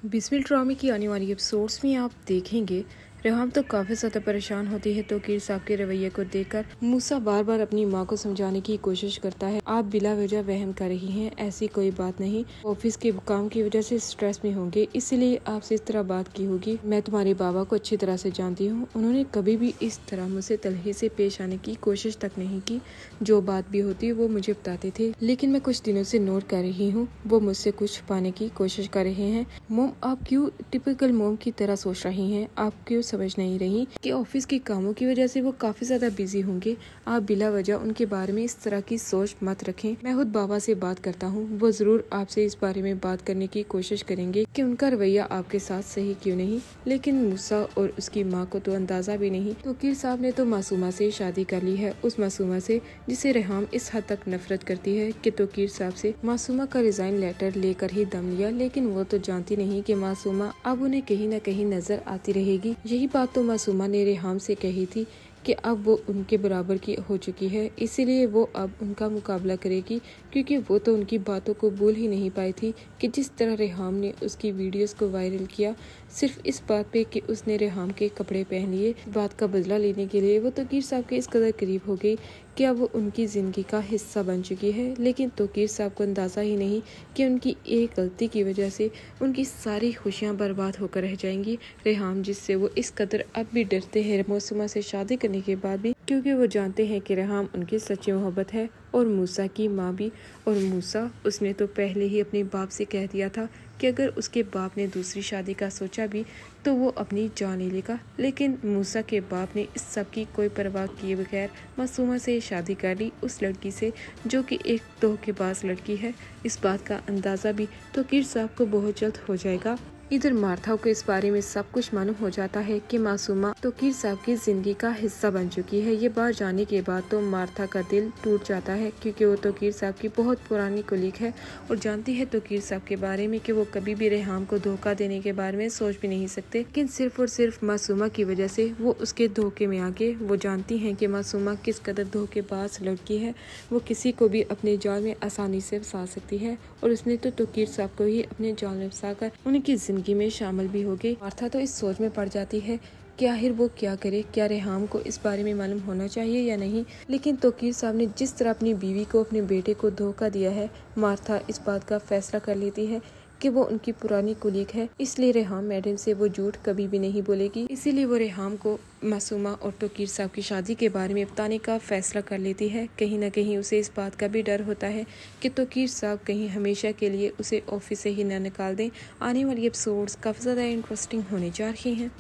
बिस्मिल ड्रामे की आने वाली एपिसोड्स में आप देखेंगे रेहाम तो काफ़ी ज़्यादा परेशान होती है तौकीर साहब के रवैये को देखकर मूसा बार बार अपनी माँ को समझाने की कोशिश करता है। आप बिला वजह वहम कर रही हैं, ऐसी कोई बात नहीं। ऑफिस के काम की वजह से स्ट्रेस में होंगे, इसलिए आपसे इस तरह बात की होगी। मैं तुम्हारे बाबा को अच्छी तरह से जानती हूँ, उन्होंने कभी भी इस तरह मुझसे तलहे से पेश आने की कोशिश तक नहीं की। जो बात भी होती वो मुझे बताते थे, लेकिन मैं कुछ दिनों से नोट कर रही हूँ वो मुझसे कुछ पाने की कोशिश कर रहे हैं। मोम, आप क्यों टिपिकल मोम की तरह सोच रही हैं? आप क्यों समझ नहीं रही कि ऑफिस के कामों की वजह से वो काफी ज्यादा बिजी होंगे। आप बिला वजह उनके बारे में इस तरह की सोच मत रखें। मैं खुद बाबा से बात करता हूँ, वो जरूर आपसे इस बारे में बात करने की कोशिश करेंगे कि उनका रवैया आपके साथ सही क्यों नहीं। लेकिन मूसा और उसकी माँ को तो अंदाजा भी नहीं। तौकीर साहब ने तो मासूमा से शादी कर ली है, उस मासूमा से जिसे रेहाम इस हद तक नफरत करती है कि तौकीर साहब से मासूमा का रिजाइन लेटर लेकर ही दम लिया। लेकिन वो तो जानती नहीं कि मासूमा अब उन्हें कहीं न कहीं नजर आती रहेगी। यही बात तो मासूमा ने रेहाम से कही थी कि अब वो उनके बराबर की हो चुकी है, इसीलिए वो अब उनका मुकाबला करेगी, क्योंकि वो तो उनकी बातों को भूल ही नहीं पाई थी कि जिस तरह रेहाम ने उसकी वीडियोस को वायरल किया सिर्फ इस बात पे कि उसने रेहाम के कपड़े पहन लिए। इस बात का बदला लेने के लिए वो तौकीर साहब के इस कदर करीब हो गई कि अब वो उनकी जिंदगी का हिस्सा बन चुकी है। लेकिन तौकीर साहब को अंदाजा ही नहीं कि उनकी एक गलती की वजह से उनकी सारी खुशियां बर्बाद होकर रह जाएंगी। रेहाम जिससे वो इस कदर अब भी डरते हैं मासूमा से शादी करने के बाद भी, क्योंकि वो जानते हैं कि रेहाम उनकी सच्ची मोहब्बत है और मूसा की माँ भी। और मूसा, उसने तो पहले ही अपने बाप से कह दिया था कि अगर उसके बाप ने दूसरी शादी का सोचा भी तो वो अपनी जान ले लेगा। लेकिन मूसा के बाप ने इस सब की कोई परवाह किए बगैर मासूमा से शादी कर ली, उस लड़की से जो कि एक धोखेबाज लड़की है। इस बात का अंदाजा भी तौकीर साहब को बहुत जल्द हो जाएगा। इधर मार्था को इस बारे में सब कुछ मालूम हो जाता है कि मासूमा तौकीर साहब की जिंदगी का हिस्सा बन चुकी है। ये बात जानने के बाद तो मार्था का दिल टूट जाता है, क्योंकि वो तौकीर साहब की बहुत पुरानी कुलीग है और जानती है तौकीर साहब के बारे में कि वो कभी भी रेहाम को धोखा देने के बारे में सोच भी नहीं सकते। लेकिन सिर्फ और सिर्फ मासूमा की वजह से वो उसके धोखे में आ गए। वो जानती है कि मासूमा किस कदर धोखेबाज लड़की है, वो किसी को भी अपने जाल में आसानी से फंसा सकती है और उसने तो तौकीर साहब को ही अपने जाल में फंसाकर उनकी जिंदगी में शामिल भी हो गई। मार्था तो इस सोच में पड़ जाती है कि आखिर वो क्या करे, क्या रेहाम को इस बारे में मालूम होना चाहिए या नहीं। लेकिन तौकीर साहब ने जिस तरह अपनी बीवी को, अपने बेटे को धोखा दिया है, मार्था इस बात का फैसला कर लेती है कि वो उनकी पुरानी कुलीग है, इसलिए रेहाम मैडम से वो झूठ कभी भी नहीं बोलेगी। इसीलिए वो रेहाम को मासूमा और तौकीर साहब की शादी के बारे में बताने का फैसला कर लेती है। कहीं न कहीं उसे इस बात का भी डर होता है कि तौकीर साहब कहीं हमेशा के लिए उसे ऑफिस से ही न निकाल दें। आने वाली एपिसोड्स काफ़ी ज़्यादा इंटरेस्टिंग होने जा रही हैं।